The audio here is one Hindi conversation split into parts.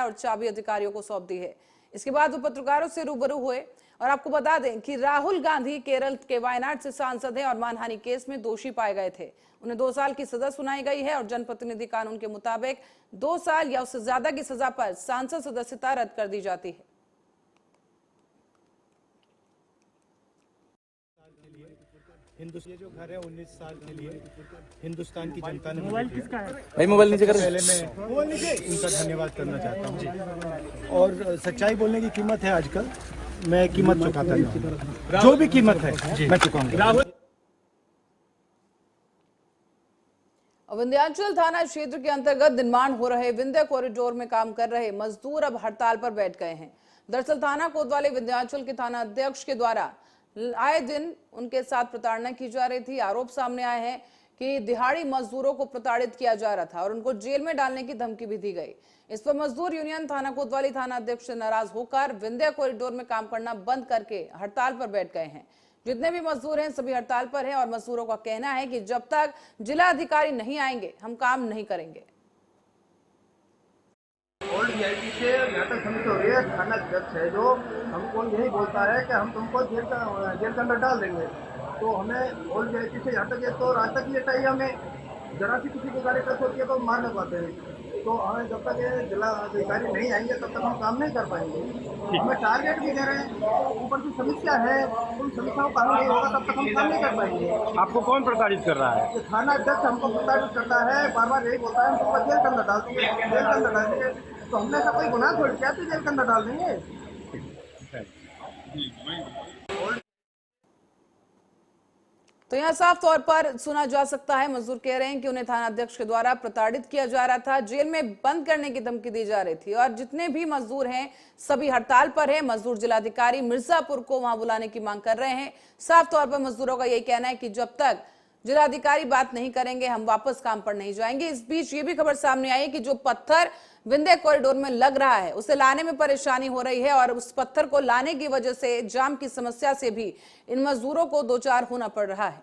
और चाबी अधिकारियों को सौंप दी है। इसके बाद वो पत्रकारों से रूबरू हुए और आपको बता दें कि राहुल गांधी केरल के वायनाड से सांसद हैं और मानहानि केस में दोषी पाए गए थे। उन्हें 2 साल की सजा सुनाई गई है और जनप्रतिनिधि कानून के मुताबिक 2 साल या उससे ज्यादा की सजा पर सांसद सदस्यता रद्द कर दी जाती है। ये जो घर है 19 साल के लिए हिंदुस्तान की जनता ने मोबाइल किसका है भाई, मोबाइल नीचे कर। पहले मैं उनका धन्यवाद करना चाहता हूँ जी। और सच्चाई बोलने की कीमत है, आजकल मैं कीमत चुकाता हूँ, जो भी कीमत है मैं चुकाऊंगा। विंध्याचल थाना क्षेत्र के अंतर्गत निर्माण हो रहे विंध्य कॉरिडोर में काम कर रहे मजदूर अब हड़ताल पर बैठ गए हैं। दरअसल थाना कोतवाली विंध्याचल के थाना अध्यक्ष के द्वारा आए दिन उनके साथ प्रताड़ना की जा रही थी। आरोप सामने आए हैं कि दिहाड़ी मजदूरों को प्रताड़ित किया जा रहा था और उनको जेल में डालने की धमकी भी दी गई। इस पर मजदूर यूनियन थाना कोतवाली थाना अध्यक्ष से नाराज होकर विंध्य कॉरिडोर में काम करना बंद करके हड़ताल पर बैठ गए हैं। जितने भी मजदूर हैं सभी हड़ताल पर हैं और मजदूरों का कहना है कि जब तक जिला अधिकारी नहीं आएंगे हम काम नहीं करेंगे। ओल्ड वीआईपी से यहाँ तक समिति हो रही है, थाना अध्यक्ष है जो हमको यही बोलता है कि हम तुमको जेल के अंदर डाल देंगे। तो हमें ओल्ड वीआईपी से यहाँ तक ये तो रात तक लेता ही हमें जरा सी किसी को कार्यकर्ता होती है तो मार न पाते हैं। तो हमें जब तक ये जिला अधिकारी नहीं आएंगे तब तक हम काम नहीं कर पाएंगे। हमें टारगेट भी दे रहे हैं, ऊपर की समस्या है, उन समस्याओं का हल नहीं होगा तब तक हम काम नहीं कर पाएंगे। आपको कौन प्रताड़ित कर रहा है? थाना अध्यक्ष हमको प्रताड़ित करता है, बार बार यही बोलता है हम तुमको जेल के अंदर डाल देंगे, जेल के अंदर डाल देंगे। तो हमने ऐसा कोई गुनाह थोड़ी किया तो जेल के अंदर डाल देंगे। तो यहाँ साफ तौर पर सुना जा सकता है मजदूर कह रहे हैं कि उन्हें थाना अध्यक्ष के द्वारा प्रताड़ित किया जा रहा था, जेल में बंद करने की धमकी दी जा रही थी और जितने भी मजदूर हैं सभी हड़ताल पर हैं। मजदूर जिलाधिकारी मिर्जापुर को वहां बुलाने की मांग कर रहे हैं। साफ तौर पर मजदूरों का यही कहना है कि जब तक जिलाधिकारी बात नहीं करेंगे हम वापस काम पर नहीं जाएंगे। इस बीच ये भी खबर सामने आई है कि जो पत्थर विंध्य कॉरिडोर में लग रहा है उसे लाने में परेशानी हो रही है और उस पत्थर को लाने की वजह से जाम की समस्या से भी इन मजदूरों को दो चार होना पड़ रहा है।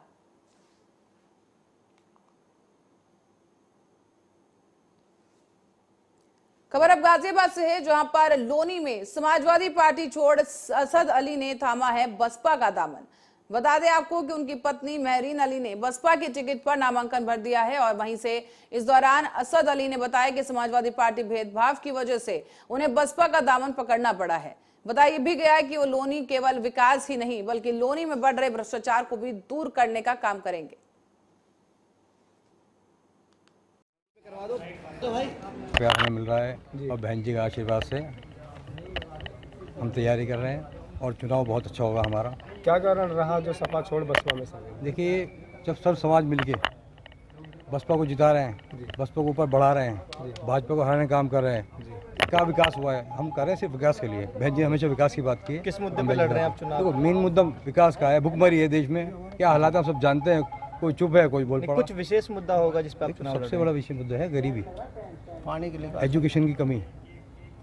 खबर अब गाजियाबाद से है जहां पर लोनी में समाजवादी पार्टी छोड़ असद अली ने थामा है बसपा का दामन। बता दें आपको कि उनकी पत्नी महरीन अली ने बसपा के टिकट पर नामांकन भर दिया है और वहीं से इस दौरान असद अली ने बताया कि समाजवादी पार्टी भेदभाव की वजह से उन्हें बसपा का दामन पकड़ना पड़ा है। बताया भी गया कि वो लोनी केवल विकास ही नहीं बल्कि लोनी में बढ़ रहे भ्रष्टाचार को भी दूर करने का काम करेंगे। प्यार हमें मिल रहा है और बहन जी के आशीर्वाद से हम तैयारी कर रहे हैं और चुनाव बहुत अच्छा होगा हमारा। क्या कारण रहा जो सपा छोड़ बसपा में शामिल? देखिए, जब सब समाज मिलके बसपा को जिता रहे हैं, बसपा को ऊपर बढ़ा रहे हैं, भाजपा को हराने का काम कर रहे हैं, क्या विकास हुआ है? हम कर रहे हैं सिर्फ विकास के लिए। बहन जी हमेशा विकास की बात की है। किस मुद्दे पर लड़ रहे हैं आप चुनाव? देखो, मेन मुद्दा विकास का है। भुखमरी है देश में, क्या हालात आप सब जानते हैं। कोई चुप है, कोई बोल पड़ा। कुछ विशेष मुद्दा होगा जिस पर आप चुनाव लड़ रहे हैं? सबसे बड़ा विषय मुद्दा है गरीबी, पानी के लिए, एजुकेशन की कमी।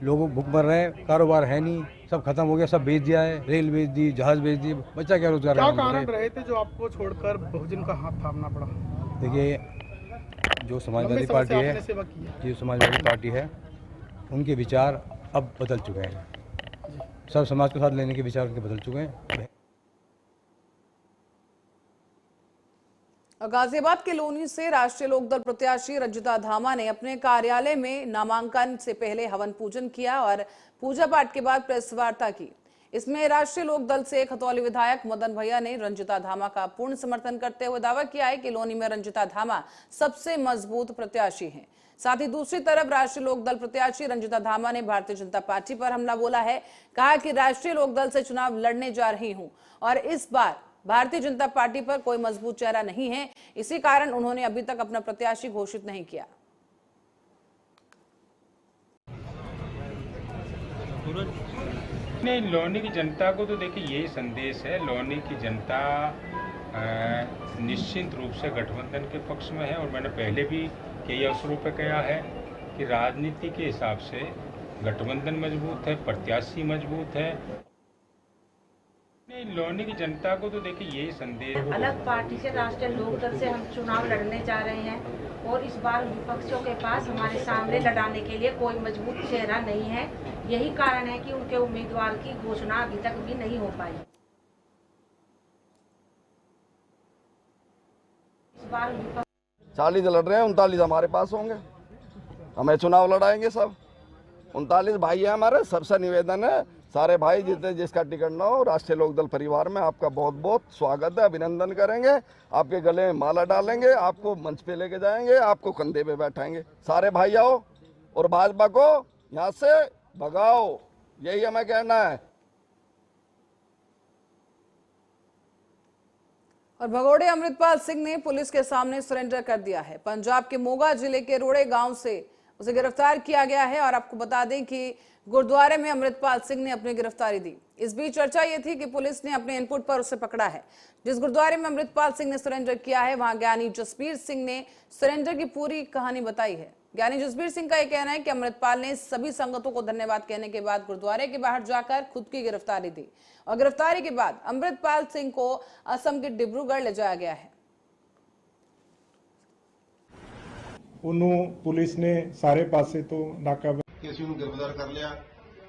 लोगों भूख मर रहे हैं, कारोबार है नहीं, सब खत्म हो गया, सब बेच दिया है, रेल बेच दी, जहाज बेच दी, बच्चा क्या रोजगार? क्या कारण रहे थे जो आपको छोड़कर बहुजन का हाथ थामना पड़ा? देखिए, जो समाजवादी पार्टी है, जो समाजवादी पार्टी है, उनके विचार अब बदल चुके हैं। सब समाज को साथ लेने के विचार उनके बदल चुके हैं। गाजियाबाद के लोनी से राष्ट्रीय लोकदल प्रत्याशी रंजिता धामा ने अपने कार्यालय में नामांकन से पहले हवन पूजन किया और पूजा पाठ के बाद प्रेस वार्ता की। इसमें राष्ट्रीय लोकदल से खतौली विधायक मदन भैया ने रंजिता धामा का पूर्ण समर्थन करते हुए दावा किया है कि लोनी में रंजिता धामा सबसे मजबूत प्रत्याशी हैं। साथ ही दूसरी तरफ राष्ट्रीय लोकदल प्रत्याशी रंजिता धामा ने भारतीय जनता पार्टी पर हमला बोला है। कहा कि राष्ट्रीय लोकदल से चुनाव लड़ने जा रही हूं और इस बार भारतीय जनता पार्टी पर कोई मजबूत चेहरा नहीं है, इसी कारण उन्होंने अभी तक अपना प्रत्याशी घोषित नहीं किया। नहीं, लोनी की जनता को तो देखिए यही संदेश है। लोनी की जनता निश्चित रूप से गठबंधन के पक्ष में है और मैंने पहले भी कई अवसरों पर कहा है कि राजनीति के हिसाब से गठबंधन मजबूत है, प्रत्याशी मजबूत है। नहीं, लोनी की जनता को तो देखिए यही संदेश, अलग पार्टी से राष्ट्रीय लोकदल से हम चुनाव लड़ने जा रहे हैं और इस बार विपक्षों के पास हमारे सामने लड़ाने के लिए कोई मजबूत चेहरा नहीं है। यही कारण है कि उनके उम्मीदवार की घोषणा अभी तक भी नहीं हो पाई। इस बार 40 लड़ रहे हैं, 39 हमारे पास होंगे, हमें चुनाव लड़ाएंगे सब। 39 भाई है हमारे। सबसे निवेदन है, सारे भाई जितने जिसका टिकट ना हो, राष्ट्रीय लोकदल परिवार में आपका बहुत बहुत स्वागत है, अभिनंदन करेंगे, आपके गले में माला डालेंगे, आपको मंच पे लेके जाएंगे, आपको कंधे पे बैठाएंगे। सारे भाई आओ और भाजपा को यहाँ से भगाओ, यही हमें कहना है। और भगोड़े अमृतपाल सिंह ने पुलिस के सामने सरेंडर कर दिया है। पंजाब के मोगा जिले के रोड़े गांव से उसे गिरफ्तार किया गया है। और आपको बता दें कि गुरुद्वारे में अमृतपाल सिंह ने अपनी गिरफ्तारी दी। इस बीच चर्चा ये थी कि पुलिस ने अपने इनपुट पर उसे पकड़ा है। जिस गुरुद्वारे में अमृतपाल सिंह ने सरेंडर किया है, वहां ज्ञानी जसबीर सिंह ने सरेंडर की पूरी कहानी बताई है। ज्ञानी जसबीर सिंह का यह कहना है कि अमृतपाल ने सभी संगतों को धन्यवाद कहने के बाद गुरुद्वारे के बाहर जाकर खुद की गिरफ्तारी दी और गिरफ्तारी के बाद अमृतपाल सिंह को असम के डिब्रूगढ़ ले जाया गया है। पुलिस ने सारे पासे तो नाका ਕਿ ਅਸੀਂ ਉਹਨੂੰ ਗ੍ਰਿਫਤਾਰ ਕਰ ਲਿਆ।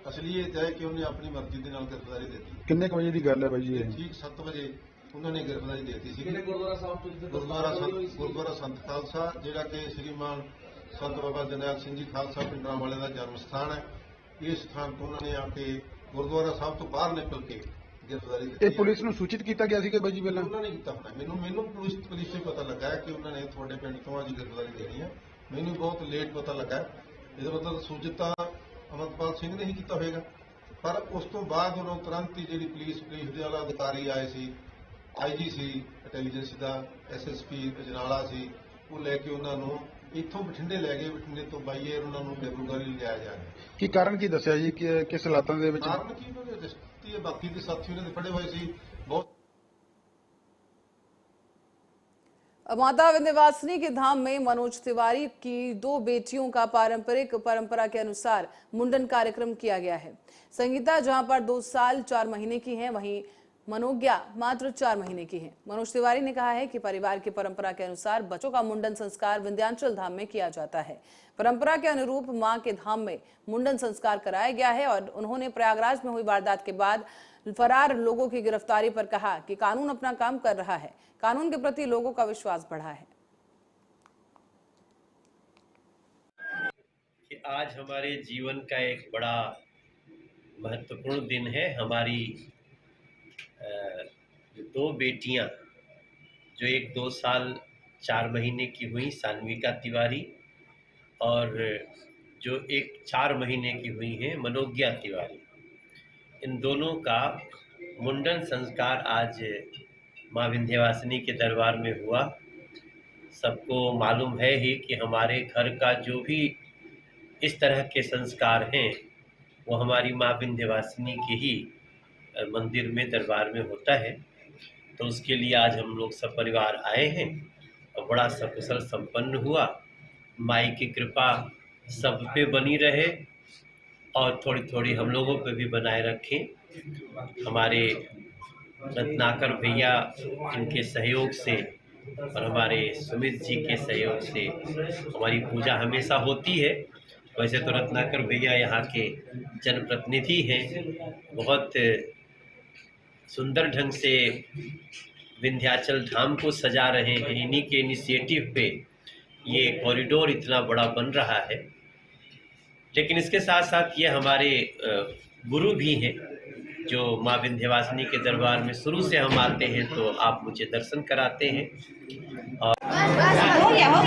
ਅਸਲੀਅਤ ਹੈ ਕਿ ਉਹਨੇ ਆਪਣੀ ਮਰਜ਼ੀ ਦੇ ਨਾਲ ਗ੍ਰਿਫਤਾਰੀ ਦੇ ਦਿੱਤੀ। ਕਿੰਨੇ ਵਜੇ ਦੀ ਗੱਲ ਹੈ ਬਾਈ ਜੀ? ਠੀਕ 7 ਵਜੇ ਉਹਨਾਂ ਨੇ ਗ੍ਰਿਫਤਾਰੀ ਦੇ ਦਿੱਤੀ ਸੀ। ਗੁਰਦੁਆਰਾ ਸੰਤ ਖਾਲਸਾ, ਜਿਹੜਾ ਕਿ ਸ਼੍ਰੀਮਾਨ ਸੰਤ ਬਾਬਾ ਜਰਨੈਲ ਸਿੰਘ ਜੀ ਖਾਲਸਾ ਪਿੰਡਰਾਂ ਵਾਲੇ ਦਾ ਜਨਮ ਸਥਾਨ ਹੈ। ਇਸ ਸਥਾਨ ਤੋਂ ਉਹਨਾਂ ਨੇ ਆ ਕੇ ਗੁਰਦੁਆਰਾ ਸਾਹਿਬ ਤੋਂ ਬਾਹਰ ਨਿਕਲ ਕੇ गिरफ्तारी दी। पुलिस ਨੂੰ ਸੂਚਿਤ ਕੀਤਾ ਗਿਆ ਸੀ ਕਿ ਬਾਈ ਜੀ ਪਹਿਲਾਂ ਉਹਨਾਂ ਨੇ ਕੀਤਾ ਹੋਣਾ। ਮੈਨੂੰ ਪੁਲਿਸ ਤੋਂ ਪਤਾ ਲੱਗਾ ਕਿ ਉਹਨਾਂ ਨੇ ਤੁਹਾਡੇ ਪਿੰਡ ਤੋਂ ਅੱਜ गिरफ्तारी ਦੇਣੀ ਹੈ। ਮੈਨੂੰ ਬਹੁਤ ਲੇਟ ਪਤਾ ਲੱਗਾ। ਇਹਦਾ ਮਤਲਬ ਸੂਚਿਤ ਤਾਂ ਅਮਰਪਾਲ ਸਿੰਘ ਨੇ ਹੀ ਕੀਤਾ ਹੋਵੇਗਾ। ਪਰ ਉਸ ਤੋਂ ਬਾਅਦ ਉਹਨਾਂ ਤੁਰੰਤ ਹੀ ਜਿਹੜੀ ਪੁਲਿਸ ਦੇ ਵਾਲਾ ਅਧਿਕਾਰੀ ਆਏ ਸੀ, IG ਸੀ ਇੰਟੈਲੀਜੈਂਸ ਦਾ, SSP ਅਜਨਾਲਾ ਸੀ, ਉਹ ਲੈ ਕੇ ਉਹਨਾਂ ਨੂੰ ਇੱਥੋਂ ਬਠਿੰਡੇ ਲੈ ਗਏ। ਬਠਿੰਡੇ ਤੋਂ ਬਾਈਏ ਉਹਨਾਂ ਨੂੰ ਡਿਬਰੂਗੜ੍ਹ ਲਿਜਾਇਆ ਜਾ ਰਿਹਾ। ਕੀ ਕਾਰਨ ਕੀ ਦੱਸਿਆ ਜੀ ਕਿ ਕਿਸ ਹਾਲਾਤਾਂ ਦੇ ਵਿੱਚ? ਕਾਰਨ ਕੀ ਉਹਨਾਂ ਦੇ बाकी के साथी ने फड़े हुए सी बहुत। माता विंध्यवासिनी के धाम में मनोज तिवारी की 2 बेटियों का परंपरा के अनुसार मुंडन कार्यक्रम किया गया है। संगीता जहां पर 2 साल 4 महीने की है, वहीं मनोज्ञा मात्र 4 महीने की है। मनोज तिवारी ने कहा है कि परिवार की परंपरा के अनुसार बच्चों का मुंडन संस्कार विंध्याचल धाम में किया जाता है। परंपरा के अनुरूप मां के धाम में मुंडन संस्कार कराया गया है और उन्होंने प्रयागराज में हुई वारदात के बाद फरार लोगों की गिरफ्तारी पर कहा कि कानून अपना काम कर रहा है, कानून के प्रति लोगों का विश्वास बढ़ा है। कि आज हमारे जीवन का एक बड़ा महत्वपूर्ण दिन है। हमारी 2 बेटियां, जो एक 2 साल 4 महीने की हुई सान्विका तिवारी, और जो एक 4 महीने की हुई हैं मनोज्ञा तिवारी, इन दोनों का मुंडन संस्कार आज माँ विंध्यवासिनी के दरबार में हुआ। सबको मालूम है ही कि हमारे घर का जो भी इस तरह के संस्कार हैं वो हमारी माँ विंध्यवासिनी के ही मंदिर में दरबार में होता है। तो उसके लिए आज हम लोग सब परिवार आए हैं और बड़ा सकुशल संपन्न हुआ। माई की कृपा सब पे बनी रहे और थोड़ी थोड़ी हम लोगों पे भी बनाए रखें। हमारे रत्नाकर भैया इनके सहयोग से और हमारे सुमित जी के सहयोग से हमारी पूजा हमेशा होती है। वैसे तो रत्नाकर भैया यहाँ के जनप्रतिनिधि हैं, बहुत सुंदर ढंग से विंध्याचल धाम को सजा रहे हैं। इन्हीं के इनिशिएटिव पे ये कॉरिडोर इतना बड़ा बन रहा है। लेकिन इसके साथ साथ ये हमारे गुरु भी हैं, जो माँ विंध्यवासिनी के दरबार में शुरू से हम आते हैं, तो आप मुझे दर्शन कराते हैं। और हो गया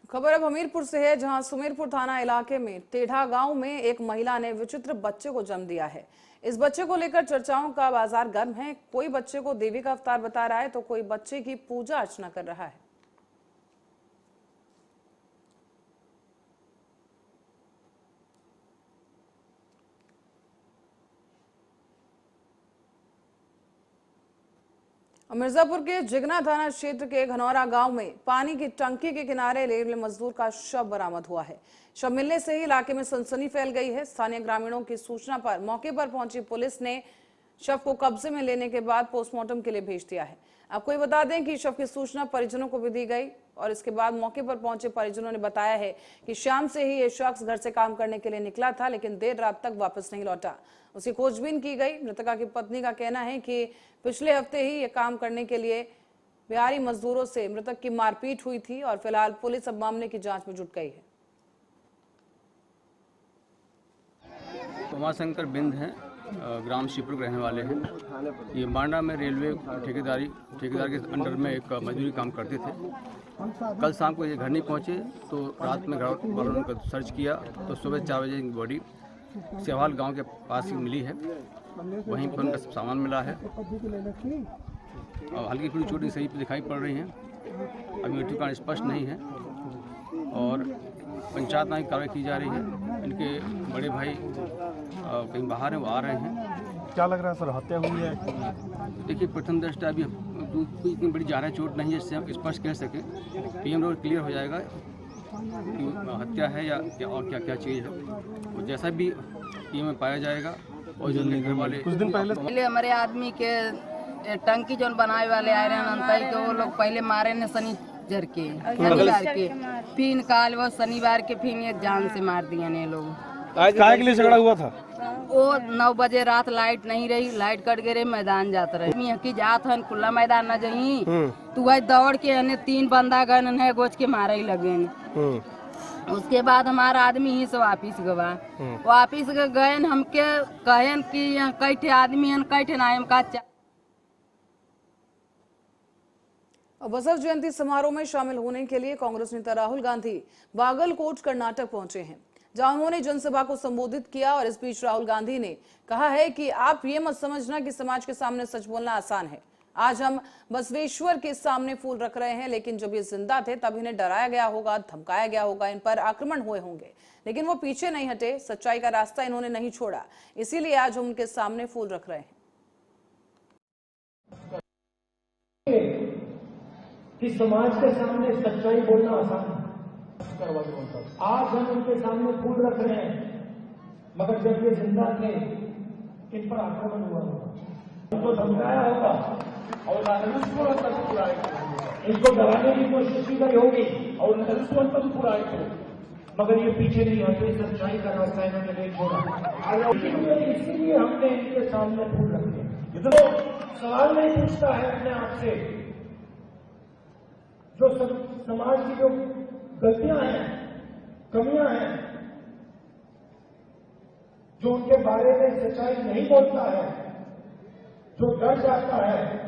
खबर अब हमीरपुर से है, जहां सुमेरपुर थाना इलाके में टेढ़ा गांव में एक महिला ने विचित्र बच्चे को जन्म दिया है। इस बच्चे को लेकर चर्चाओं का बाजार गर्म है। कोई बच्चे को देवी का अवतार बता रहा है तो कोई बच्चे की पूजा अर्चना कर रहा है। मिर्जापुर के जिगना थाना क्षेत्र के घनौरा गांव में पानी की टंकी के किनारे रेलवे मजदूर का शव बरामद हुआ है। शव मिलने से ही इलाके में सनसनी फैल गई है। स्थानीय ग्रामीणों की सूचना पर मौके पर पहुंची पुलिस ने शव को कब्जे में लेने के बाद पोस्टमार्टम के लिए भेज दिया है। आपको ये बता दें कि शव की सूचना परिजनों को भी दी गई और इसके बाद मौके पर पहुंचे परिजनों ने बताया है कि शाम से ही ये शख्स घर से काम करने के लिए निकला था, लेकिन देर रात तक वापस नहीं लौटा। उसकी खोजबीन की गई। मृतका की पत्नी का कहना है कि पिछले हफ्ते ही ये काम करने के लिए बिहारी मजदूरों से मृतक की मारपीट हुई थी और फिलहाल पुलिस अब मामले की जांच में जुट गई है। उमाशंकर बिंद हैं, ग्राम शिवपुर के रहने वाले हैं। ये मांडा में रेलवे ठेकेदार के अंडर में एक मजदूरी काम करते थे। कल शाम को ये घर नहीं पहुंचे तो रात में घर वालों ने सर्च किया तो सुबह 4 बजे इनकी बॉडी सेवाल गांव के पास ही मिली है। वहीं पर उनका सामान मिला है और हल्की फुल्की चोटें सही दिखाई पड़ रही हैं। अभी मृत्यु कारण स्पष्ट नहीं है और पंचायत में कार्रवाई की जा रही है। इनके बड़े भाई कहीं बाहर हैं, वो आ रहे हैं। क्या लग रहा है सर, हत्या हुई है? देखिए, प्रथम दृष्टया अभी कोई इतनी बड़ी ज़्यादा चोट नहीं है जिससे हम स्पष्ट कह सकें। पीएम रोड क्लियर हो जाएगा कि हत्या है या क्या और क्या क्या चीज़ है। और जैसा भी पीएम में पाया जाएगा और जो घर वाले कुछ दिन पहले हमारे आदमी के टंकी जो बनाए वाले आए रहे हैं के, वो लोग पहले मारे ने शनिवार के फिर काल वो शनिवार के फिर एक जान से मार दिए ने लोग। काय के लिए झगड़ा हुआ था? वो 9 बजे रात लाइट नहीं रही, लाइट कट गए, मैदान जाते रहे। मियाँ की जात है खुला मैदान न जही तो वही दौड़ के 3 बंदा गए गोच के मारे ही लगे। उसके बाद हमारा आदमी ही से वापिस गवा वापिस गए। हमके कहन कि कई ठे आदमी हैं, कई ठे नाम का। बसव जयंती समारोह में शामिल होने के लिए कांग्रेस नेता राहुल गांधी बागलकोट कर्नाटक पहुंचे हैं, जहां उन्होंने जनसभा को संबोधित किया। और इस बीच राहुल गांधी ने कहा है कि आप ये मत समझना कि समाज के सामने सच बोलना आसान है। आज हम बसवेश्वर के सामने फूल रख रहे हैं, लेकिन जब ये जिंदा थे तब इन्हें डराया गया होगा, धमकाया गया होगा, इन पर आक्रमण हुए होंगे, लेकिन वो पीछे नहीं हटे। सच्चाई का रास्ता इन्होंने नहीं छोड़ा, इसीलिए आज हम उनके सामने फूल रख रहे हैं। कि समाज के सामने सच्चाई बोलना आसान है। आज हम उनके सामने फूल रख रहे हैं, मगर जब ये जिंदा थे इन पर आक्रमण हुआ होगा, इनको धमकाया होगा और इनको डराने की कोशिश की गई होगी और मगर ये पीछे नहीं हटे। सच्चाई का रास्ता इन्होंने नहीं छोड़ा। इसीलिए हमने इनके सामने फूल रखे। तो सवाल नहीं पूछता है अपने आप से, जो समाज की जो गलतियां हैं, कमियां हैं, जो उनके बारे में सच्चाई नहीं बोलता है, जो डर जाता है।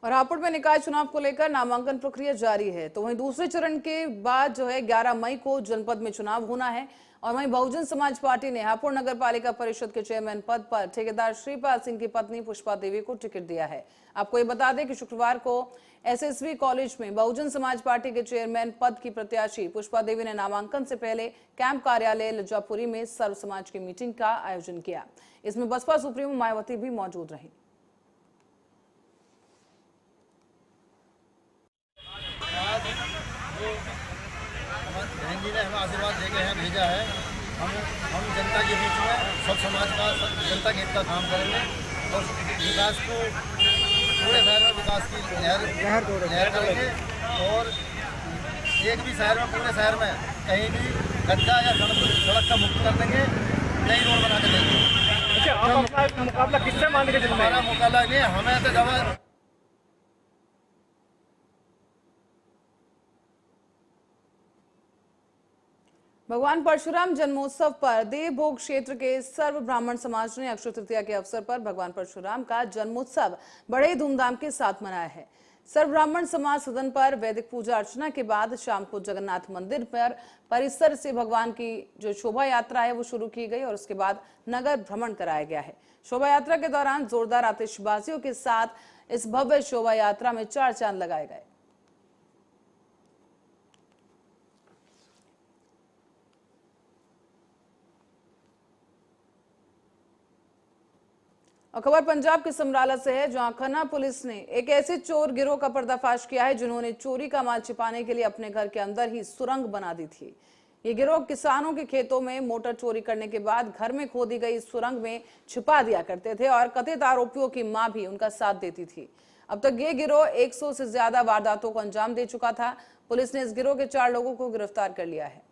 और हापुड़ में निकाय चुनाव को लेकर नामांकन प्रक्रिया जारी है, तो वहीं दूसरे चरण के बाद जो है 11 मई को जनपद में चुनाव होना है। और वहीं बहुजन समाज पार्टी ने हापुड़ नगर पालिका परिषद के चेयरमैन पद पर ठेकेदार श्रीपाल सिंह की पत्नी पुष्पा देवी को टिकट दिया है। आपको ये बता दें कि शुक्रवार को एसएसवी कॉलेज में बहुजन समाज पार्टी के चेयरमैन पद की प्रत्याशी पुष्पा देवी ने नामांकन से पहले कैंप कार्यालय लज्जापुरी में सर्व समाज की मीटिंग का आयोजन किया। इसमें बसपा सुप्रीमो मायावती भी मौजूद रही। बहन जी ने हमें आशीर्वाद देके यहाँ भेजा है। हम जनता के बीच में सब समाज का, जनता के हित का काम करेंगे और विकास को पूरे शहर में विकास की लहर करेंगे। और एक भी शहर में, पूरे शहर में कहीं भी गड्ढा या सड़क का मुक्त कर देंगे, नई रोड बना के देंगे। अच्छा, मुकाबला किससे मान के चल रहा है? हमारा मुकाबला नहीं, हमें तो जब भगवान परशुराम जन्मोत्सव पर देवभोग क्षेत्र के सर्व ब्राह्मण समाज ने अक्षय तृतीया के अवसर पर भगवान परशुराम का जन्मोत्सव बड़े धूमधाम के साथ मनाया है। सर्व ब्राह्मण समाज सदन पर वैदिक पूजा अर्चना के बाद शाम को जगन्नाथ मंदिर पर परिसर से भगवान की जो शोभा यात्रा है वो शुरू की गई और उसके बाद नगर भ्रमण कराया गया है। शोभा यात्रा के दौरान जोरदार आतिशबाजियों के साथ इस भव्य शोभा यात्रा में 4 चांद लगाए गए। और खबर पंजाब के समराला से है, जहां खन्ना पुलिस ने एक ऐसे चोर गिरोह का पर्दाफाश किया है जिन्होंने चोरी का माल छिपाने के लिए अपने घर के अंदर ही सुरंग बना दी थी। ये गिरोह किसानों के खेतों में मोटर चोरी करने के बाद घर में खोदी गई सुरंग में छिपा दिया करते थे और कथित आरोपियों की मां भी उनका साथ देती थी। अब तक ये गिरोह 100 से ज्यादा वारदातों को अंजाम दे चुका था। पुलिस ने इस गिरोह के 4 लोगों को गिरफ्तार कर लिया है।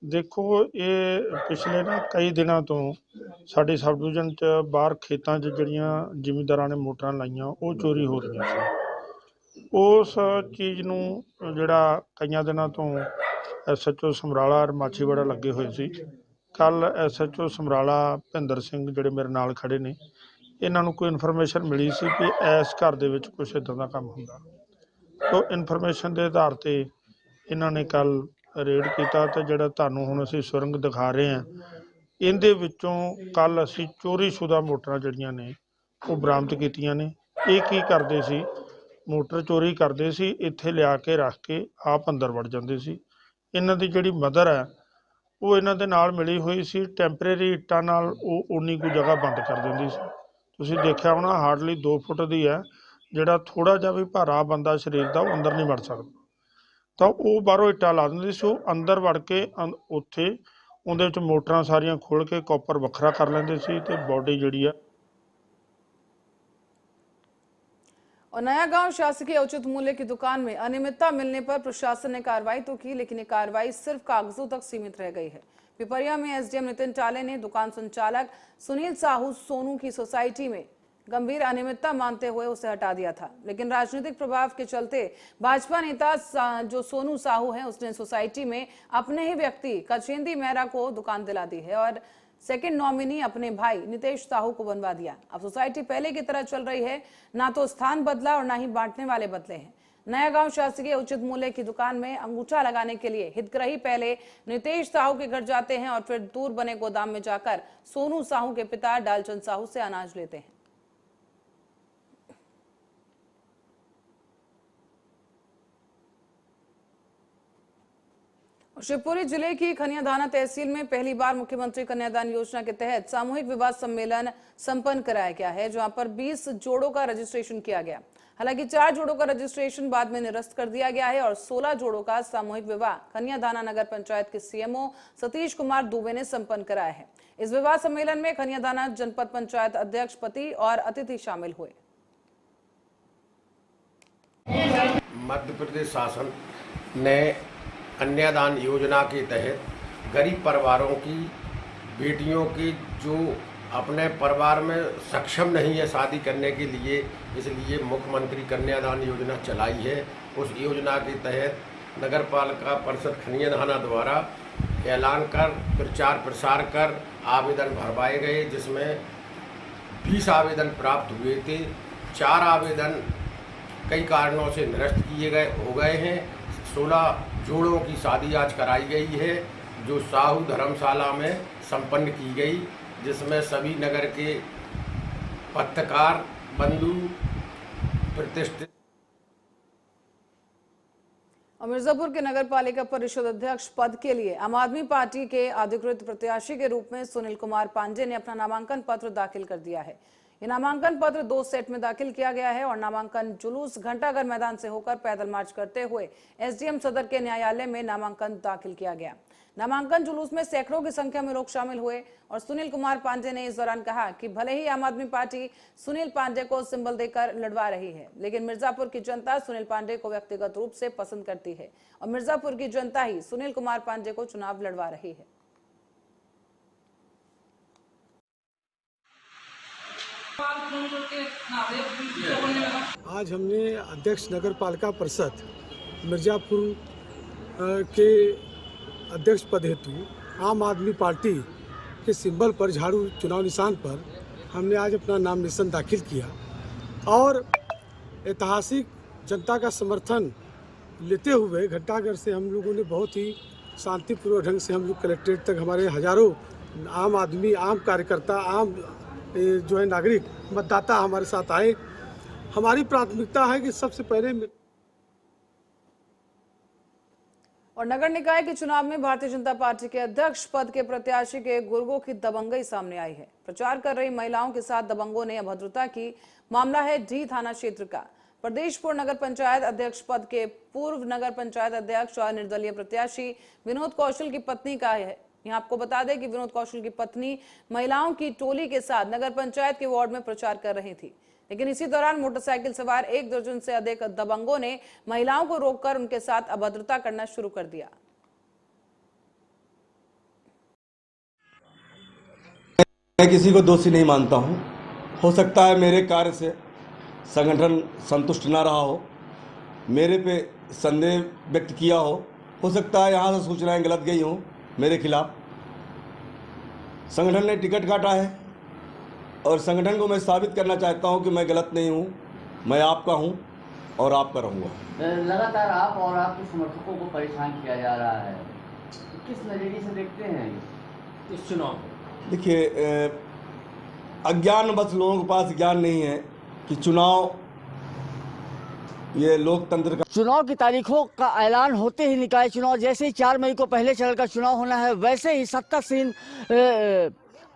देखो, ये पिछले ना कई दिनों तो साडी सब डिवीजन च बाहर खेतों च जिहड़ियां जिमींदारां ने मोटरां लाइयां वो चोरी हो रही सी। उस चीज़ नूं जिहड़ा कई दिनों तो SHO समराला और माछीवाड़ा लगे हुए सी। कल SHO समराला भुपिंदर सिंह जिहड़े मेरे नाल खड़े ने, इन्हां नूं कोई इन्फॉर्मेशन मिली सी कि इस घर दे विच कुछ इदां दा काम हुंदा। तो इन्फॉर्मेशन के आधार ते इन्हां ने कल रेड किया तो जिहड़ा तुहानूं हुण असीं सुरंग दिखा रहे हैं, इहदे विचों कल असीं चोरीशुदा मोटरां जिहड़ियां ने वो बरामद कीतियां ने। ये की करदे सी, मोटर चोरी करदे सी, इत्थे लिया के रख के आप अंदर वड़ जांदे सी। इन्हां दी जिहड़ी मदर है वो इन्हां दे नाल मिली हुई सी, टैंपरेरी इट्टां नाल वो उन्नी को जगह बंद कर दिंदी सी। तुसीं देखिया होना हार्डली 2 फुट दी है, जिहड़ा थोड़ा जिहा भी भारा बंदा शरीर दा वो अंदर नहीं वड़ सकदा। तो वो बाहरों इट्टा ला दिंदी सी, अंदर वड़ के उत्थे उहदे विच मोटरां सारियां खोल के कॉपर वखरा कर लैंदे सी ते बॉडी जिहड़ी है। और नया गांव शासकीय उचित मूल्य की दुकान में अनियमितता मिलने पर प्रशासन ने कार्रवाई तो की, लेकिन ये कार्रवाई सिर्फ कागजों तक सीमित रह गई है। पिपरिया में SDM नितिन टाले ने दुकान संचालक सुनील साहू सोनू की सोसाइटी में गंभीर अनियमितता मानते हुए उसे हटा दिया था, लेकिन राजनीतिक प्रभाव के चलते भाजपा नेता जो सोनू साहू हैं उसने सोसाइटी में अपने ही व्यक्ति कचेंदी मेहरा को दुकान दिला दी है और सेकंड नॉमिनी अपने भाई नितेश साहू को बनवा दिया। अब सोसाइटी पहले की तरह चल रही है, ना तो स्थान बदला और ना ही बांटने वाले बदले हैं। नया गांव शासकीय उचित मूल्य की दुकान में अंगूठा लगाने के लिए हितग्राही पहले नितेश साहू के घर जाते हैं और फिर दूर बने गोदाम में जाकर सोनू साहू के पिता डालचंद साहू से अनाज लेते हैं। शिवपुरी जिले की खनियाधाना तहसील में पहली बार मुख्यमंत्री कन्यादान योजना के तहत सामूहिक विवाह सम्मेलन संपन्न कराया गया है, जहां पर 20 जोड़ों का रजिस्ट्रेशन किया गया। हालांकि 4 जोड़ों का रजिस्ट्रेशन बाद में निरस्त कर दिया गया है और 16 जोड़ों का सामूहिक विवाह खनियाधाना नगर पंचायत के CMO सतीश कुमार दुबे ने संपन्न कराया है। इस विवाह सम्मेलन में खनियाधाना जनपद पंचायत अध्यक्ष पति और अतिथि शामिल हुए। मध्य प्रदेश शासन ने कन्यादान योजना के तहत गरीब परिवारों की बेटियों की जो अपने परिवार में सक्षम नहीं है शादी करने के लिए, इसलिए मुख्यमंत्री कन्यादान योजना चलाई है। उस योजना के तहत नगर पालिका परिषद खनियाधाना द्वारा ऐलान कर प्रचार प्रसार कर आवेदन भरवाए गए, जिसमें 20 आवेदन प्राप्त हुए थे। 4 आवेदन कई कारणों से निरस्त हो गए हैं। 16 जोड़ों की शादी आज कराई गई है, जो साहू धर्मशाला में संपन्न की गई, जिसमें सभी नगर के पत्रकार बंधु प्रतिष्ठित। मिर्जापुर के नगर पालिका परिषद अध्यक्ष पद के लिए आम आदमी पार्टी के अधिकृत प्रत्याशी के रूप में सुनील कुमार पांडे ने अपना नामांकन पत्र दाखिल कर दिया है। ये नामांकन पत्र 2 सेट में दाखिल किया गया है और नामांकन जुलूस घंटाघर मैदान से होकर पैदल मार्च करते हुए SDM सदर के न्यायालय में नामांकन दाखिल किया गया। नामांकन जुलूस में सैकड़ों की संख्या में लोग शामिल हुए और सुनील कुमार पांडे ने इस दौरान कहा कि भले ही आम आदमी पार्टी सुनील पांडे को सिंबल देकर लड़वा रही है, लेकिन मिर्जापुर की जनता सुनील पांडे को व्यक्तिगत रूप से पसंद करती है और मिर्जापुर की जनता ही सुनील कुमार पांडे को चुनाव लड़वा रही है। आज हमने अध्यक्ष नगर पालिका परिषद मिर्जापुर के अध्यक्ष पद हेतु आम आदमी पार्टी के सिंबल पर झाड़ू चुनाव निशान पर हमने आज अपना नामिनेशन दाखिल किया और ऐतिहासिक जनता का समर्थन लेते हुए घंटाघर से हम लोगों ने बहुत ही शांतिपूर्वक ढंग से हम लोग कलेक्ट्रेट तक हमारे हजारों आम आदमी, आम कार्यकर्ता, आम जो है नागरिक मतदाता हमारे साथ आए। हमारी प्राथमिकता है कि सबसे पहले और नगर निकाय के चुनाव में भारतीय जनता पार्टी के अध्यक्ष पद के प्रत्याशी के गुर्गों की दबंगई सामने आई है। प्रचार कर रही महिलाओं के साथ दबंगों ने अभद्रता की। मामला है डी थाना क्षेत्र का। प्रदेशपुर नगर पंचायत अध्यक्ष पद के पूर्व नगर पंचायत अध्यक्ष और निर्दलीय प्रत्याशी विनोद कौशल की पत्नी का है। यहाँ आपको बता दें कि विनोद कौशल की पत्नी महिलाओं की टोली के साथ नगर पंचायत के वार्ड में प्रचार कर रही थी, लेकिन इसी दौरान मोटरसाइकिल सवार 1 दर्जन से अधिक दबंगों ने महिलाओं को रोककर उनके साथ अभद्रता करना शुरू कर दिया। मैं किसी को दोषी नहीं मानता हूं। हो सकता है मेरे कार्य से संगठन संतुष्ट ना रहा हो, मेरे पे संदेह व्यक्त किया हो सकता है यहाँ से सूचनाएं गलत गई हों मेरे खिलाफ। संगठन ने टिकट काटा है और संगठन को मैं साबित करना चाहता हूं कि मैं गलत नहीं हूं, मैं आपका हूं और आपका रहूंगा। लगातार आप और आपके समर्थकों को परेशान किया जा रहा है, तो किस नजरिए से देखते हैं इस चुनाव को? देखिए, अज्ञान बस लोगों के पास ज्ञान नहीं है कि चुनाव ये लोकतंत्र का। चुनाव की तारीखों का ऐलान होते ही निकाय चुनाव जैसे ही 4 मई को पहले चरण का चुनाव होना है, वैसे ही सत्तासीन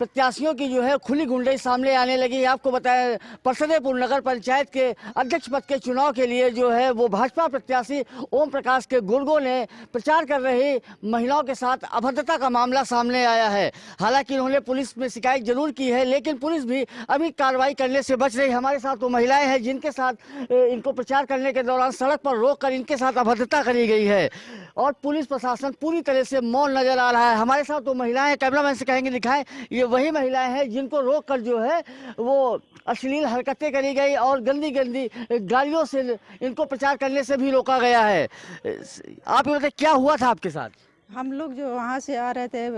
प्रत्याशियों की जो है खुली गुंडई सामने आने लगी। आपको बताएं, परसदेपुर नगर पंचायत के अध्यक्ष पद के चुनाव के लिए जो है वो भाजपा प्रत्याशी ओम प्रकाश के गुर्गों ने प्रचार कर रही महिलाओं के साथ अभद्रता का मामला सामने आया है। हालांकि उन्होंने पुलिस में शिकायत जरूर की है, लेकिन पुलिस भी अभी कार्रवाई करने से बच रही। हमारे साथ वो महिलाएं हैं जिनके साथ इनको प्रचार करने के दौरान सड़क पर रोककर इनके साथ अभद्रता करी गई है और पुलिस प्रशासन पूरी तरह से मौन नजर आ रहा है। हमारे साथ वो महिलाएं, कैमरामैन से कहेंगे दिखाएं, ये वही महिलाएं हैं जिनको रोककर जो है वो अश्लील हरकतें करी गई और गंदी गंदी गालियों से इनको प्रचार करने से भी रोका गया है। आप ये बताइए क्या हुआ था आपके साथ? हम लोग जो वहाँ से आ रहे थे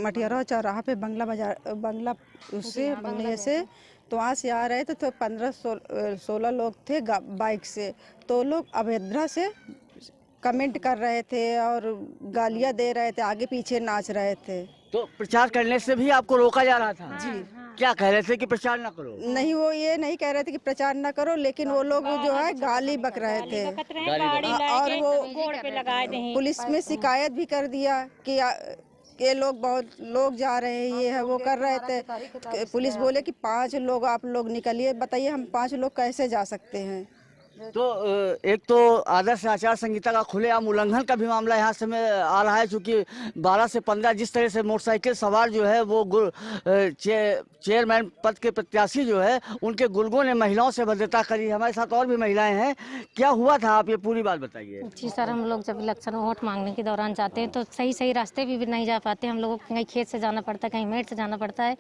मटियारा चौराहा पे बंगला उससे बंगले से, तो वहाँ से आ रहे थे तो 15-16 लोग थे बाइक से। तो लोग अभद्रता से कमेंट कर रहे थे और गालियाँ दे रहे थे, आगे पीछे नाच रहे थे। तो प्रचार करने से भी आपको रोका जा रहा था? जी। क्या कह रहे थे कि प्रचार ना करो? नहीं, वो ये नहीं कह रहे थे कि प्रचार ना करो, लेकिन वो लोग जो है गाली बक रहे थे और वो पुलिस में शिकायत भी कर दिया कि ये लोग बहुत लोग जा रहे हैं, ये है वो कर रहे थे। पुलिस बोले कि 5 लोग आप लोग निकलिए। बताइए हम 5 लोग कैसे जा सकते हैं? तो एक तो आदर्श आचार संहिता का खुलेआम उल्लंघन का भी मामला यहाँ से में आ रहा है, क्योंकि 12 से 15 जिस तरह से मोटरसाइकिल सवार जो है वो चेयरमैन पद के प्रत्याशी जो है उनके गुर्गों ने महिलाओं से भद्रता करी। हमारे साथ और भी महिलाएं हैं, क्या हुआ था आप ये पूरी बात बताइए। जी सर, हम लोग जब इलेक्शन वोट मांगने के दौरान जाते हैं तो सही रास्ते भी नहीं जा पाते। हम लोगों को कहीं खेत से जाना पड़ता है, कहीं मेट से जाना पड़ता है।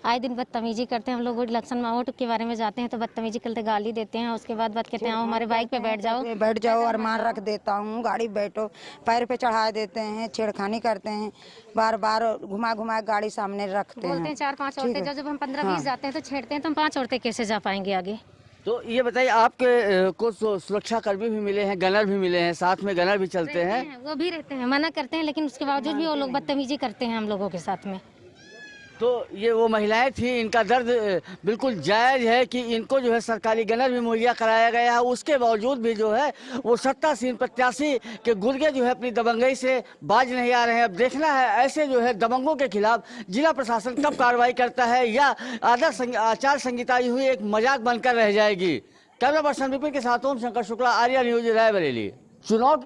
आए दिन बदतमीजी करते हैं। हम लोग इलेक्शन में वोट के बारे में जाते हैं तो बदतमीजी करते, गाली देते हैं। उसके बाद बात कहते हैं हमारे बाइक पे बैठ जाओ और मार रख देता हूँ, गाड़ी बैठो, पैर पे चढ़ा देते हैं, छेड़खानी करते हैं, बार बार घुमा गाड़ी सामने रखते हैं। बोलते हैं 4-5 औरतें, जब हम 15-20 जाते हैं तो छेड़ते हैं, तो हम 5 औरतें कैसे जा पाएंगे आगे? तो ये बताइए, आपके को सुरक्षा कर्मी भी मिले हैं, गनर भी मिले हैं, साथ में गनर भी चलते हैं? वो भी रहते हैं, मना करते हैं, लेकिन उसके बावजूद भी वो लोग बदतमीजी करते हैं हम लोगों के साथ में। तो ये वो महिलाएं थी, इनका दर्द बिल्कुल जायज़ है कि इनको जो है सरकारी गनर भी मुहैया कराया गया है। उसके बावजूद भी जो है वो सत्तासीन प्रत्याशी के गुर्गे जो है अपनी दबंगई से बाज नहीं आ रहे हैं। अब देखना है ऐसे जो है दबंगों के खिलाफ जिला प्रशासन कब कार्रवाई करता है या आदर्श आचार संहिता हुई एक मजाक बनकर रह जाएगी। कैमरा पर्सन विपिन के साथ ओम शंकर शुक्ला, आर्या न्यूज, रायबरेली। चुनाव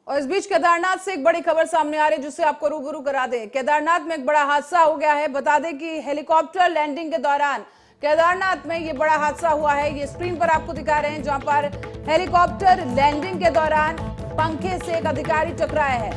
और इस बीच केदारनाथ से एक बड़ी खबर सामने आ रही है जिससे आपको रूबरू करा दें। केदारनाथ में एक बड़ा हादसा हो गया है। बता दें कि हेलीकॉप्टर लैंडिंग के दौरान केदारनाथ में ये बड़ा हादसा हुआ है। ये स्क्रीन पर आपको दिखा रहे हैं, जहां पर हेलीकॉप्टर लैंडिंग के दौरान पंखे से एक अधिकारी टकराया है।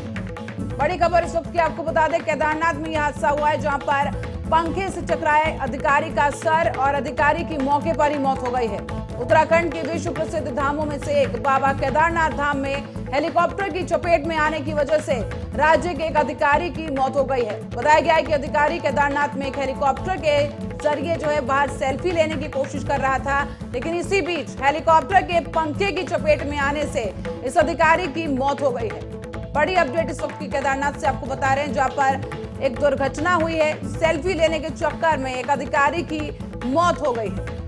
बड़ी खबर इस वक्त की आपको बता दें, केदारनाथ में यह हादसा हुआ है जहां पर पंखे से टकराए अधिकारी का सर और अधिकारी की मौके पर ही मौत हो गई है। उत्तराखंड के विश्व प्रसिद्ध धामों में से एक बाबा केदारनाथ धाम में हेलीकॉप्टर की चपेट में आने की वजह से राज्य के एक अधिकारी की मौत हो गई है। बताया गया है कि अधिकारी केदारनाथ में एक हेलीकॉप्टर के जरिए जो है बाहर सेल्फी लेने की कोशिश कर रहा था, लेकिन इसी बीच हेलीकॉप्टर के पंखे की चपेट में आने से इस अधिकारी की मौत हो गई है। बड़ी अपडेट इस वक्त की केदारनाथ से आपको बता रहे हैं, जहां पर एक दुर्घटना हुई है। सेल्फी लेने के चक्कर में एक अधिकारी की मौत हो गई है।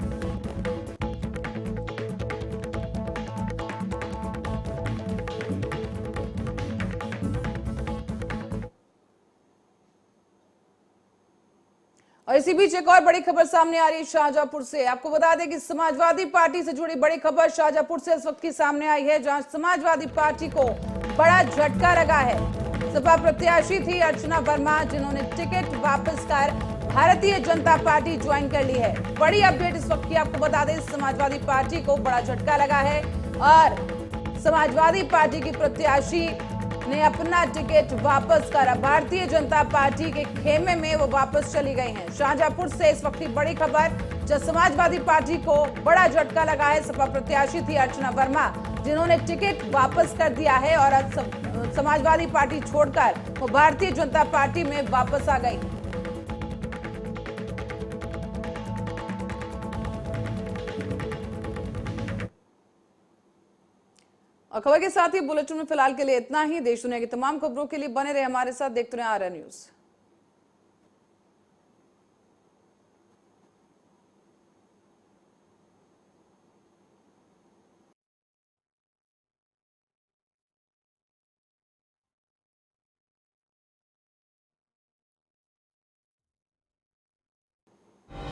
इसी बीच एक और बड़ी खबर सामने आ रही है शाहजहांपुर से। आपको बता दें कि समाजवादी पार्टी से जुड़ी बड़ी खबर शाहजहांपुर से इस वक्त की सामने आई है, जहां समाजवादी पार्टी को बड़ा झटका लगा है। सपा प्रत्याशी थी अर्चना वर्मा, जिन्होंने टिकट वापस कर भारतीय जनता पार्टी ज्वाइन कर ली है। बड़ी अपडेट इस वक्त की आपको बता दें, समाजवादी पार्टी को बड़ा झटका लगा है और समाजवादी पार्टी की प्रत्याशी ने अपना टिकट वापस कर भारतीय जनता पार्टी के खेमे में वो वापस चली गई हैं। शाहजहांपुर से इस वक्त की बड़ी खबर, जब समाजवादी पार्टी को बड़ा झटका लगा है। सपा प्रत्याशी थी अर्चना वर्मा, जिन्होंने टिकट वापस कर दिया है और अब समाजवादी पार्टी छोड़कर वो भारतीय जनता पार्टी में वापस आ गई। और खबर के साथ ही बुलेटिन में फिलहाल के लिए इतना ही। देश दुनिया की तमाम खबरों के लिए बने रहे हमारे साथ, देखते रहे आर्या न्यूज।